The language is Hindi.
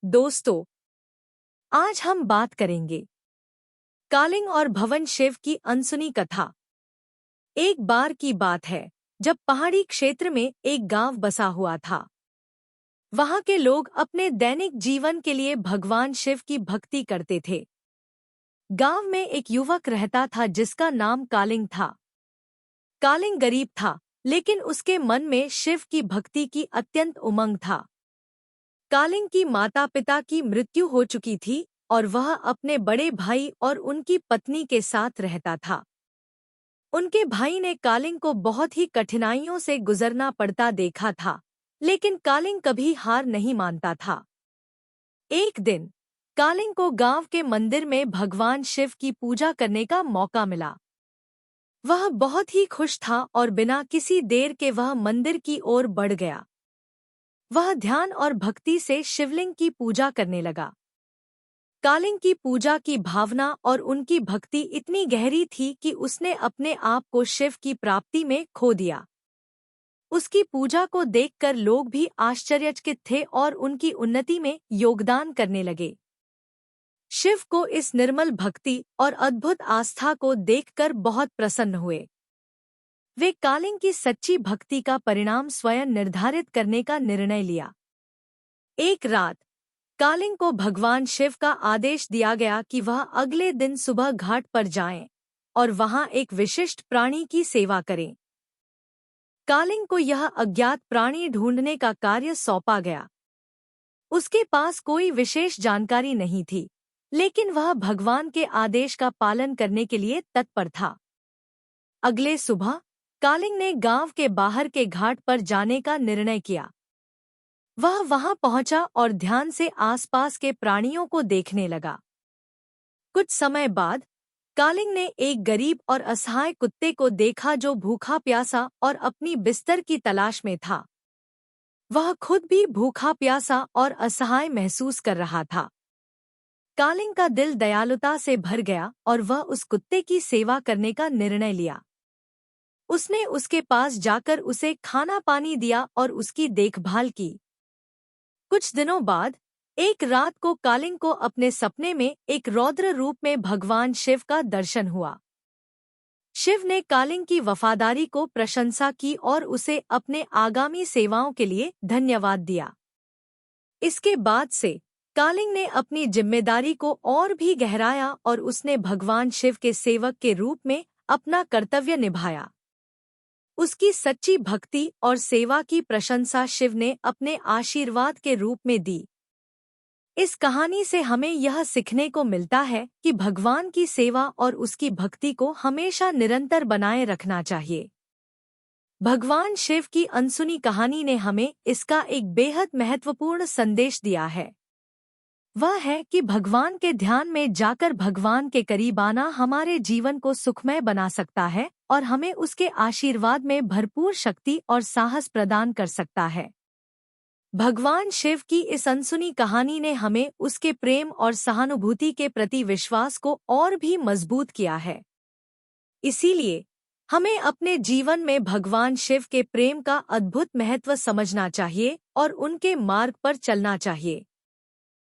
दोस्तों, आज हम बात करेंगे कालिंग और भवन शिव की अनसुनी कथा। एक बार की बात है जब पहाड़ी क्षेत्र में एक गांव बसा हुआ था। वहां के लोग अपने दैनिक जीवन के लिए भगवान शिव की भक्ति करते थे। गांव में एक युवक रहता था जिसका नाम कालिंग था। कालिंग गरीब था, लेकिन उसके मन में शिव की भक्ति की अत्यंत उमंग था। कालिंग की माता पिता की मृत्यु हो चुकी थी और वह अपने बड़े भाई और उनकी पत्नी के साथ रहता था। उनके भाई ने कालिंग को बहुत ही कठिनाइयों से गुजरना पड़ता देखा था, लेकिन कालिंग कभी हार नहीं मानता था। एक दिन कालिंग को गांव के मंदिर में भगवान शिव की पूजा करने का मौका मिला। वह बहुत ही खुश था और बिना किसी देर के वह मंदिर की ओर बढ़ गया। वह ध्यान और भक्ति से शिवलिंग की पूजा करने लगा। कालिंग की पूजा की भावना और उनकी भक्ति इतनी गहरी थी कि उसने अपने आप को शिव की प्राप्ति में खो दिया। उसकी पूजा को देखकर लोग भी आश्चर्यचकित थे और उनकी उन्नति में योगदान करने लगे। शिव को इस निर्मल भक्ति और अद्भुत आस्था को देखकर बहुत प्रसन्न हुए। वे कालिंग की सच्ची भक्ति का परिणाम स्वयं निर्धारित करने का निर्णय लिया। एक रात कालिंग को भगवान शिव का आदेश दिया गया कि वह अगले दिन सुबह घाट पर जाएं और वहां एक विशिष्ट प्राणी की सेवा करें। कालिंग को यह अज्ञात प्राणी ढूंढने का कार्य सौंपा गया। उसके पास कोई विशेष जानकारी नहीं थी, लेकिन वह भगवान के आदेश का पालन करने के लिए तत्पर था। अगले सुबह कालिंग ने गांव के बाहर के घाट पर जाने का निर्णय किया। वह वहां पहुंचा और ध्यान से आसपास के प्राणियों को देखने लगा। कुछ समय बाद कालिंग ने एक गरीब और असहाय कुत्ते को देखा जो भूखा प्यासा और अपनी बिस्तर की तलाश में था। वह खुद भी भूखा प्यासा और असहाय महसूस कर रहा था। कालिंग का दिल दयालुता से भर गया और वह उस कुत्ते की सेवा करने का निर्णय लिया। उसने उसके पास जाकर उसे खाना पानी दिया और उसकी देखभाल की। कुछ दिनों बाद एक रात को कालिंग को अपने सपने में एक रौद्र रूप में भगवान शिव का दर्शन हुआ। शिव ने कालिंग की वफादारी को प्रशंसा की और उसे अपने आगामी सेवाओं के लिए धन्यवाद दिया। इसके बाद से कालिंग ने अपनी जिम्मेदारी को और भी गहराया और उसने भगवान शिव के सेवक के रूप में अपना कर्तव्य निभाया। उसकी सच्ची भक्ति और सेवा की प्रशंसा शिव ने अपने आशीर्वाद के रूप में दी। इस कहानी से हमें यह सीखने को मिलता है कि भगवान की सेवा और उसकी भक्ति को हमेशा निरंतर बनाए रखना चाहिए। भगवान शिव की अनसुनी कहानी ने हमें इसका एक बेहद महत्वपूर्ण संदेश दिया है। वह है कि भगवान के ध्यान में जाकर भगवान के करीब आना हमारे जीवन को सुखमय बना सकता है और हमें उसके आशीर्वाद में भरपूर शक्ति और साहस प्रदान कर सकता है। भगवान शिव की इस अनसुनी कहानी ने हमें उसके प्रेम और सहानुभूति के प्रति विश्वास को और भी मजबूत किया है। इसीलिए हमें अपने जीवन में भगवान शिव के प्रेम का अद्भुत महत्व समझना चाहिए और उनके मार्ग पर चलना चाहिए।